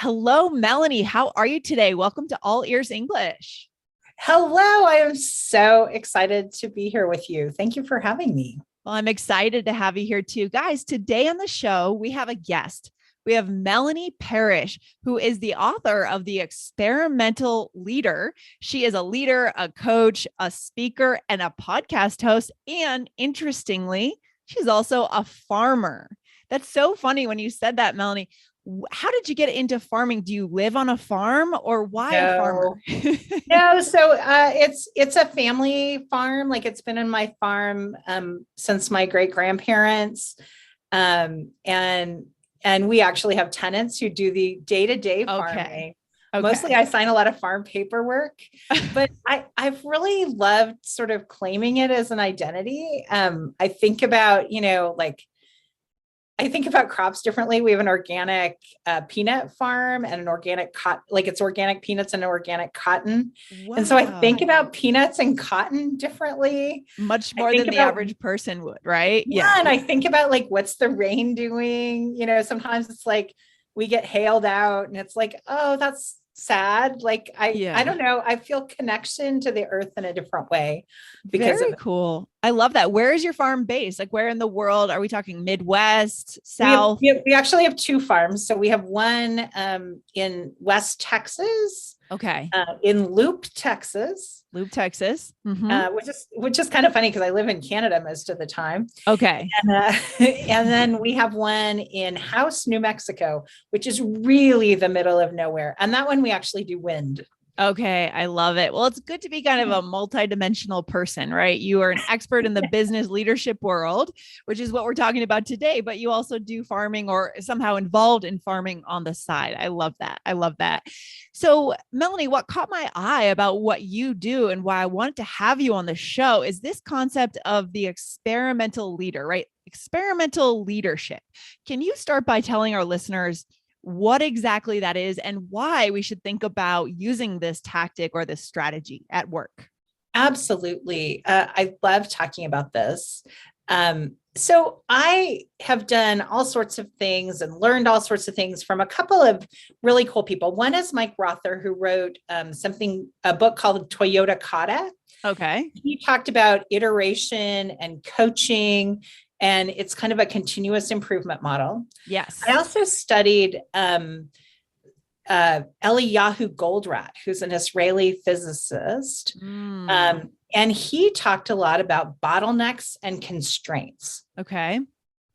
Hello, Melanie. How are you today? Welcome to All Ears English. Hello, I am so excited to be here with you. Thank you for having me. Well, I'm excited to have you here too. Guys, today on the show, we have a guest. We have Melanie Parish, who is the author of The Experimental Leader. She is a leader, a coach, a speaker, and a podcast host. And interestingly, she's also a farmer. That's so funny when you said that, Melanie. How did you get into farming? Do you live on a farm or why a farmer? No, no. So it's a family farm. Like it's been in my farm since my great grandparents, and we actually have tenants who do the day-to-day farming. Okay. Mostly, I sign a lot of farm paperwork, but I've really loved sort of claiming it as an identity. I think about I think about crops differently. We have an organic peanut farm and an organic cotton, like it's organic peanuts and organic cotton. Wow. And so I think about peanuts and cotton differently. Much more than the average person would, right? Yeah. And I think about like, what's the rain doing? Sometimes it's like we get hailed out and it's like, oh, that's sad. Like I don't know. I feel connection to the earth in a different way because Very cool. I love that. Where is your farm based? Like where in the world? Are we talking Midwest, South? We actually have two farms. So we have one in West Texas. Okay. In Loop, Texas. Loop, Texas. Mm-hmm. Which is kind of funny because I live in Canada most of the time. Okay. And then we have one in House, New Mexico, which is really the middle of nowhere. And that one we actually do wind. Okay, I love it. Well, it's good to be kind of a multidimensional person, right? You are an expert in the business leadership world, which is what we're talking about today, but you also do farming or somehow involved in farming on the side. I love that. I love that. So, Melanie, what caught my eye about what you do and why I wanted to have you on the show is this concept of the experimental leader, right? Experimental leadership. Can you start by telling our listeners what exactly that is and why we should think about using this tactic or this strategy at work? Absolutely. I love talking about this. So I have done all sorts of things and learned all sorts of things from a couple of really cool people. One is Mike Rother, who wrote a book called Toyota Kata. Okay. He talked about iteration and coaching, and it's kind of a continuous improvement model. Yes. I also studied Eliyahu Goldratt, who's an Israeli physicist. And he talked a lot about bottlenecks and constraints. Okay.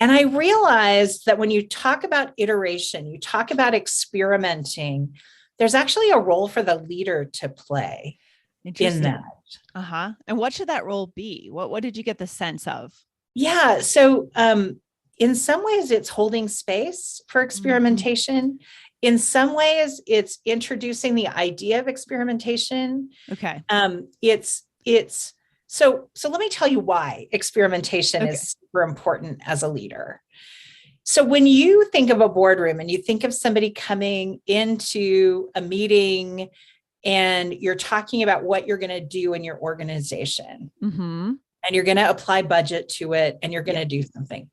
And I realized that when you talk about iteration, you talk about experimenting, there's actually a role for the leader to play in that. Uh-huh. And what should that role be? What did you get the sense of? Yeah. So in some ways, it's holding space for experimentation. In some ways, it's introducing the idea of experimentation. Okay. So let me tell you why experimentation is super important as a leader. So when you think of a boardroom and you think of somebody coming into a meeting and you're talking about what you're going to do in your organization, and you're going to apply budget to it and you're going to do something.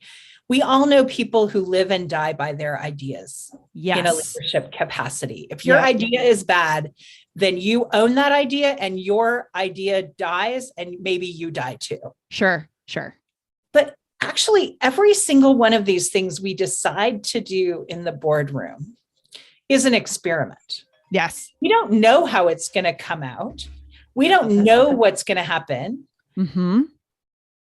We all know people who live and die by their ideas in a leadership capacity. If your idea is bad, then you own that idea and your idea dies and maybe you die too. Sure. But actually, every single one of these things we decide to do in the boardroom is an experiment. Yes. We don't know how it's going to come out. We don't know what's going to happen.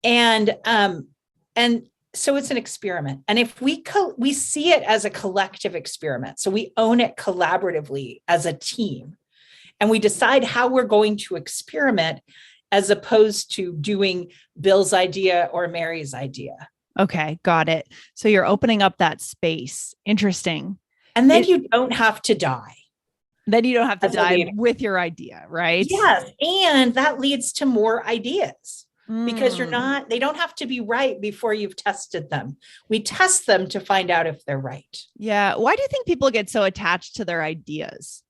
And so it's an experiment. And if we see it as a collective experiment, so we own it collaboratively as a team, and we decide how we're going to experiment as opposed to doing Bill's idea or Mary's idea. Okay, got it. So you're opening up that space. Interesting. And then you don't have to die. Then you don't have to die with your idea, right? Yes. And that leads to more ideas. Because they don't have to be right before you've tested them. We test them to find out if they're right. Yeah. Why do you think people get so attached to their ideas?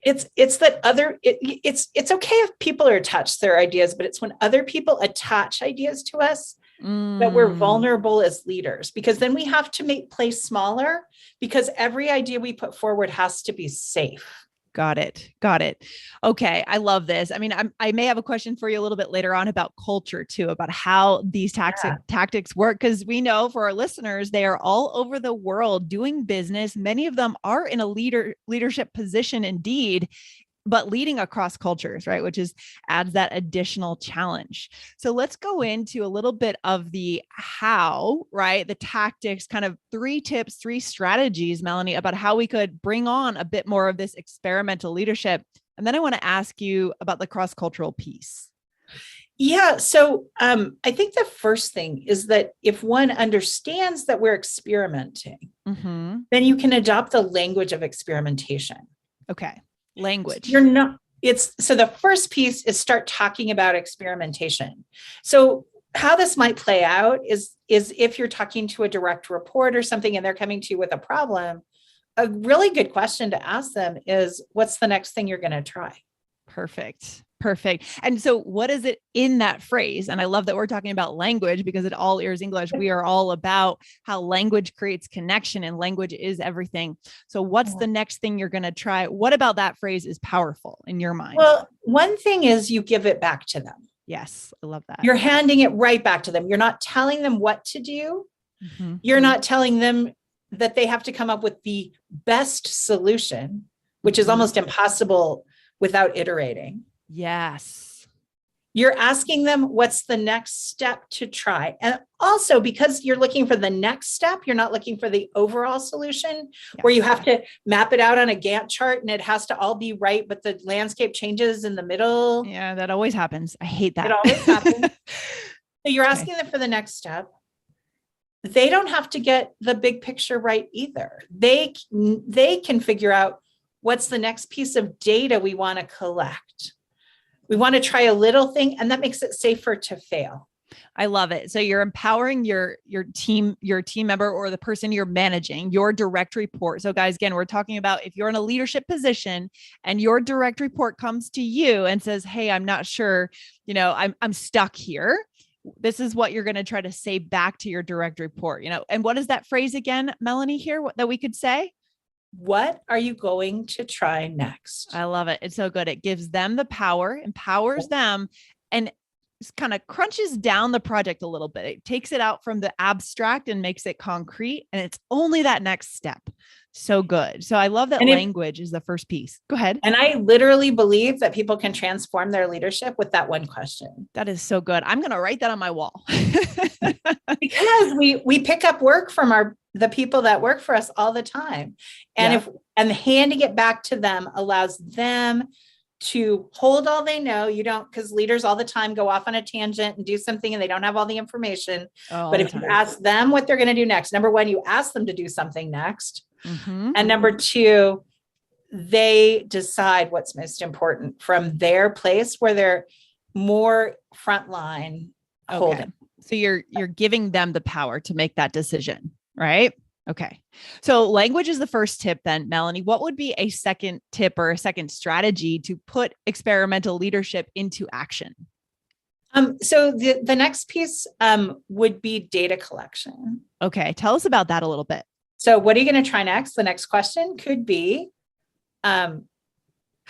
It's okay if people are attached to their ideas, but it's when other people attach ideas to us that we're Mm. vulnerable as leaders, because then we have to make play smaller, because every idea we put forward has to be safe. Got it. Got it. Okay. I love this. I mean, I may have a question for you a little bit later on about culture too, about how these tactics work. Cause we know for our listeners, they are all over the world doing business. Many of them are in a leadership position indeed, but leading across cultures, right? Which is adds that additional challenge. So let's go into a little bit of the how, right? The tactics, kind of 3 tips, 3 strategies, Melanie, about how we could bring on a bit more of this experimental leadership. And then I want to ask you about the cross-cultural piece. Yeah. So I think the first thing is that if one understands that we're experimenting, then you can adopt the language of experimentation. Okay. Language. You're not, so the first piece is start talking about experimentation. So how this might play out is if you're talking to a direct report or something and they're coming to you with a problem, a really good question to ask them is, what's the next thing you're going to try? Perfect. Perfect. And so what is it in that phrase? And I love that we're talking about language, because at All Ears English, we are all about how language creates connection and language is everything. So what's the next thing you're going to try? What about that phrase is powerful in your mind? Well, one thing is you give it back to them. Yes. I love that. You're handing it right back to them. You're not telling them what to do. You're not telling them that they have to come up with the best solution, which is almost impossible without iterating. Yes. You're asking them what's the next step to try. And also, because you're looking for the next step, you're not looking for the overall solution where you have to map it out on a Gantt chart and it has to all be right, but the landscape changes in the middle. Yeah, that always happens. I hate that. It always happens. So you're asking them for the next step. They don't have to get the big picture right either. They can figure out what's the next piece of data we want to collect. We want to try a little thing, and that makes it safer to fail. I love it. So you're empowering your team member or the person you're managing, your direct report. So guys, again, we're talking about if you're in a leadership position and your direct report comes to you and says, "Hey, I'm not sure, I'm stuck here." This is what you're going to try to say back to your direct report, And what is that phrase again, Melanie, here that we could say? What are you going to try next? I love it. It's so good. It gives them the power, empowers them, and kind of crunches down the project a little bit. It takes it out from the abstract and makes it concrete. And it's only that next step. So good. So I love that language is the first piece. Go ahead. And I literally believe that people can transform their leadership with that one question. That is so good. I'm going to write that on my wall. Because we pick up work from the people that work for us all the time. And and handing it back to them allows them to hold all they know. You don't, because leaders all the time go off on a tangent and do something and they don't have all the information. But if you ask them what they're going to do next, number one, you ask them to do something next. And number two, they decide what's most important from their place where they're more frontline holding. So you're giving them the power to make that decision, right? Okay. So language is the first tip then, Melanie. What would be a second tip or a second strategy to put experimental leadership into action? So the next piece would be data collection. Okay. Tell us about that a little bit. So what are you going to try next? The next question could be, how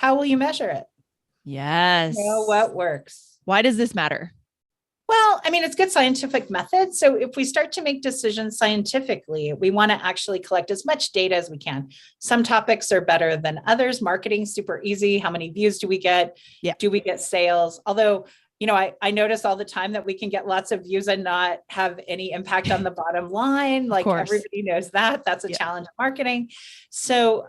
will you measure it? Yes. What works? Why does this matter? Well, I mean, it's good scientific method. So if we start to make decisions scientifically, we want to actually collect as much data as we can. Some topics are better than others. Marketing, super easy. How many views do we get? Yeah. Do we get sales? Although, I notice all the time that we can get lots of views and not have any impact on the bottom line. Like everybody knows that. That's a challenge of marketing. So,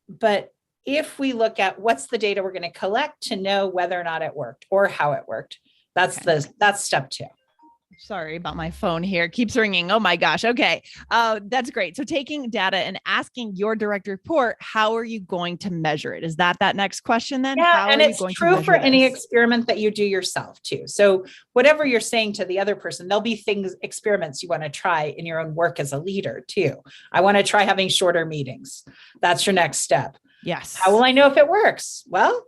but if we look at what's the data we're going to collect to know whether or not it worked or how it worked, that's step 2. Sorry about my phone here. It keeps ringing. Oh my gosh. Okay. That's great. So taking data and asking your direct report, how are you going to measure it? Is that next question then? Yeah. And it's true for any experiment that you do yourself too. So whatever you're saying to the other person, there'll be experiments you want to try in your own work as a leader too. I want to try having shorter meetings. That's your next step. Yes. How will I know if it works? Well,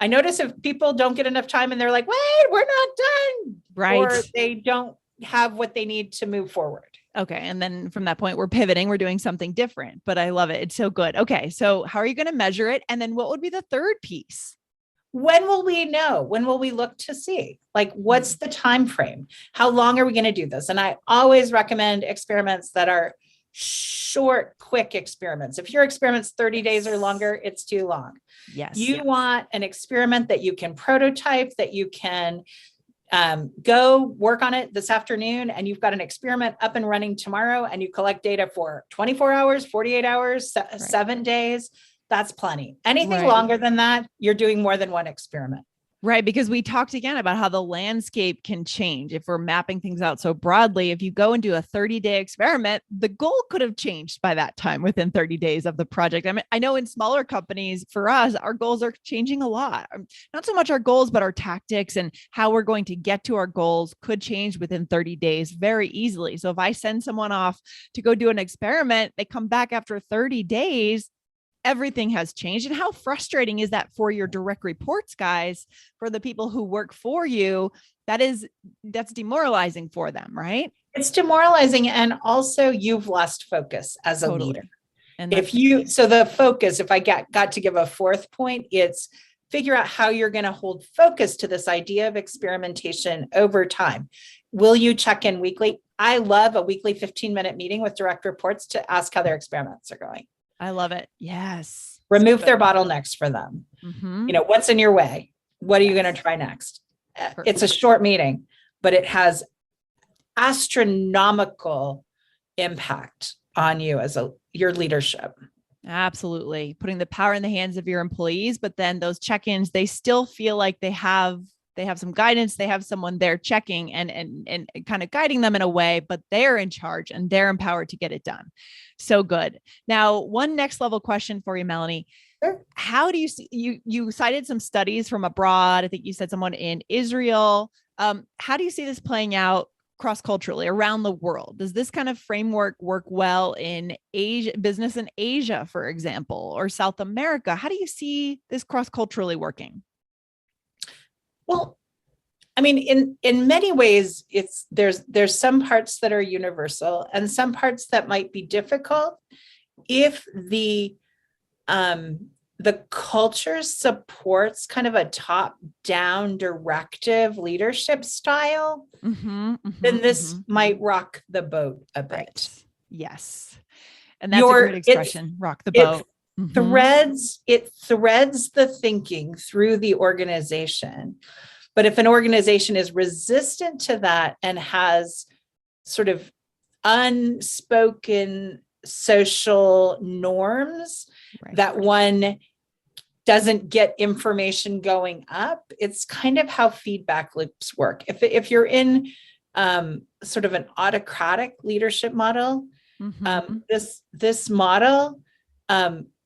I notice if people don't get enough time and they're like, wait, we're not done. Right. Or they don't have what they need to move forward. Okay. And then from that point, we're pivoting, we're doing something different, but I love it. It's so good. Okay. So how are you going to measure it? And then what would be the third piece? When will we know? When will we look to see? Like, what's the time frame? How long are we going to do this? And I always recommend experiments that are short, quick experiments. If your experiment's 30 days or longer, it's too long. Yes. You want an experiment that you can prototype, that you can go work on it this afternoon, and you've got an experiment up and running tomorrow, and you collect data for 24 hours, 48 hours, 7 days. That's plenty. Anything longer than that, you're doing more than one experiment. Right. Because we talked again about how the landscape can change if we're mapping things out so broadly. If you go and do a 30-day experiment, the goal could have changed by that time within 30 days of the project. I mean, I know in smaller companies, for us, our goals are changing a lot. Not so much our goals, but our tactics and how we're going to get to our goals could change within 30 days very easily. So if I send someone off to go do an experiment, they come back after 30 days, everything has changed. And how frustrating is that for your direct reports, guys, for the people who work for you? That's demoralizing for them, right? It's demoralizing. And also you've lost focus as a leader. And so the focus, if I got to give a fourth point, it's figure out how you're going to hold focus to this idea of experimentation over time. Will you check in weekly? I love a weekly 15-minute meeting with direct reports to ask how their experiments are going. I love it. Yes. Remove their bottlenecks for them. Mm-hmm. What's in your way? What are you going to try next? Perfect. It's a short meeting, but it has astronomical impact on you as your leadership. Absolutely. Putting the power in the hands of your employees, but then those check-ins, they still feel like they have some guidance. They have someone there checking and kind of guiding them in a way, but they're in charge and they're empowered to get it done. So good. Now, one next level question for you, Melanie. Sure. How do you see, you cited some studies from abroad. I think you said someone in Israel. How do you see this playing out cross-culturally around the world? Does this kind of framework work well in Asia, business in Asia, for example, or South America? How do you see this cross-culturally working? Well, I mean, in many ways, there's some parts that are universal and some parts that might be difficult if the culture supports kind of a top-down directive leadership style. Then this might rock the boat a bit. Right. Yes, and that's a great expression. Rock the boat. It threads the thinking through the organization. But if an organization is resistant to that and has sort of unspoken social norms that one doesn't get information going up, it's kind of how feedback loops work. If you're in sort of an autocratic leadership model, this model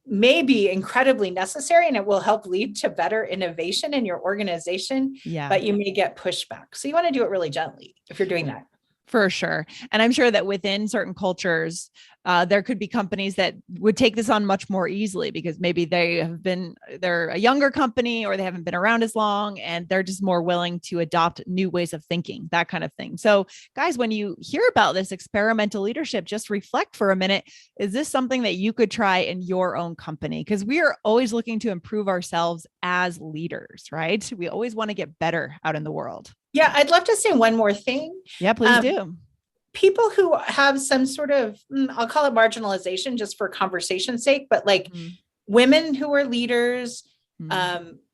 may be incredibly necessary and it will help lead to better innovation in your organization, but you may get pushback. So you want to do it really gently if you're doing that. For sure. And I'm sure that within certain cultures, there could be companies that would take this on much more easily because maybe they're a younger company or they haven't been around as long and they're just more willing to adopt new ways of thinking, that kind of thing. So guys, when you hear about this experimental leadership, just reflect for a minute. Is this something that you could try in your own company? Because we are always looking to improve ourselves as leaders, right? We always want to get better out in the world. Yeah, I'd love to say one more thing. Yeah, please do. People who have some sort of, I'll call it marginalization just for conversation's sake, but like women who are leaders,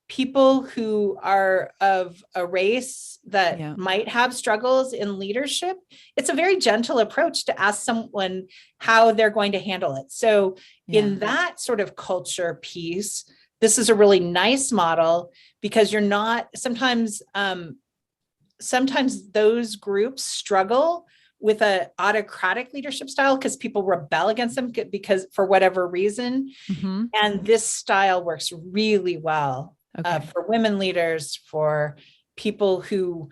people who are of a race that might have struggles in leadership, it's a very gentle approach to ask someone how they're going to handle it. So in that sort of culture piece, this is a really nice model because you're not, sometimes those groups struggle with an autocratic leadership style because people rebel against them because for whatever reason. And this style works really well for women leaders, for people who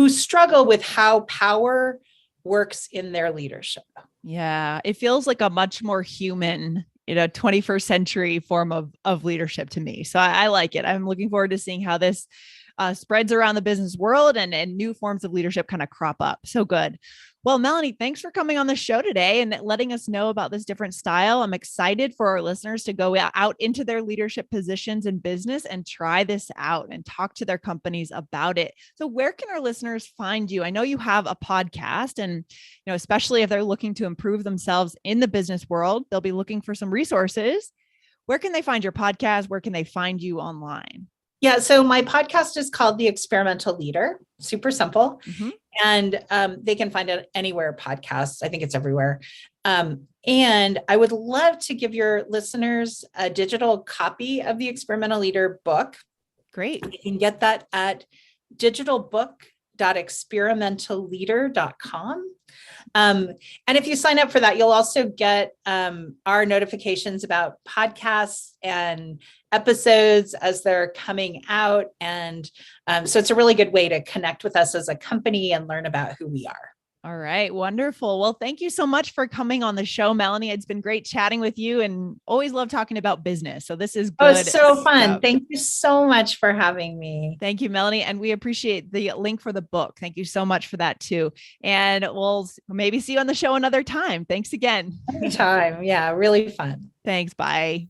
struggle with how power works in their leadership. Yeah, it feels like a much more human 21st century form of leadership to me. So I like it. I'm looking forward to seeing how this spreads around the business world and new forms of leadership kind of crop up. So good. Well, Melanie, thanks for coming on the show today and letting us know about this different style. I'm excited for our listeners to go out into their leadership positions in business and try this out and talk to their companies about it. So where can our listeners find you? I know you have a podcast, and especially if they're looking to improve themselves in the business world, they'll be looking for some resources. Where can they find your podcast? Where can they find you online? Yeah, so my podcast is called The Experimental Leader. Super simple. Mm-hmm. And they can find it anywhere podcasts. I think it's everywhere. And I would love to give your listeners a digital copy of the Experimental Leader book. Great. You can get that at digitalbook.experimentalleader.com. And if you sign up for that, you'll also get our notifications about podcasts and episodes as they're coming out. And so it's a really good way to connect with us as a company and learn about who we are. All right. Wonderful. Well, thank you so much for coming on the show, Melanie. It's been great chatting with you and always love talking about business. So this is good. Oh, it's so fun. Thank you so much for having me. Thank you, Melanie. And we appreciate the link for the book. Thank you so much for that too. And we'll maybe see you on the show another time. Thanks again. Anytime. Yeah, really fun. Thanks. Bye.